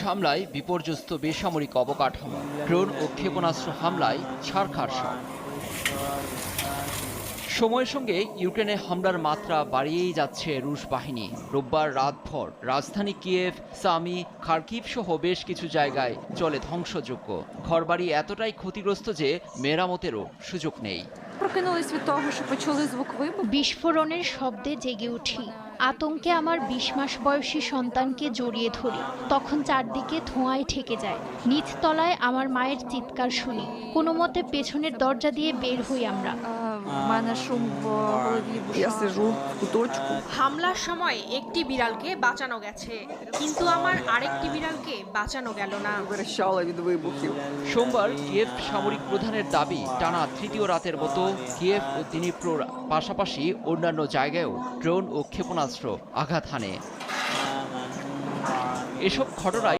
হামলায় বিপর্যস্ত বেসামরিক অবকাঠামো, ড্রোন ও ক্ষেপণাস্ত্র হামলায় ছারখার সব। সময়ের সঙ্গে ইউক্রেনে হামলার মাত্রা বাড়িয়েই যাচ্ছে রুশ বাহিনী। রোববার রাতভর রাজধানী কিয়েভ, সামি, খার্কিভ সহ বেশ কিছু জায়গায় চলে ধ্বংসযজ্ঞ। ঘরবাড়ি এতটাই ক্ষতিগ্রস্ত যে মেরামতেরও সুযোগ নেই। Прокинулись від того, що почули звук вибуху. বিস্ফোরণের শব্দে জেগে উঠি। আতঙ্কে আমার ২০ মাস বয়সী সন্তানকে জড়িয়ে ধরি। তখন চারদিকে ধোঁয়ায় ঠেকে যায়। নিচতলায় আমার মায়ের চিৎকার শুনি। কোনো মতে পেছনের দরজা দিয়ে বের হই আমরা। В мене шум в голові Я вушах. сижу в куточку. হামলার সময় একটি বিড়ালকে বাঁচানো গেছে, কিন্তু আমার আরেকটি বিড়ালকে বাঁচানো গেল না। Верещала від вибухів. সোমবার কিয়েভ সামরিক প্রধানের দাবি, টানা তৃতীয় রাতের মতো কিয়েভ ও দিনিপ্রোর পাশাপাশি অন্যান্য জায়গায়ও ড্রোন ও ক্ষেপণাস্ত্র আঘাত হানে। এসব ঘটনায়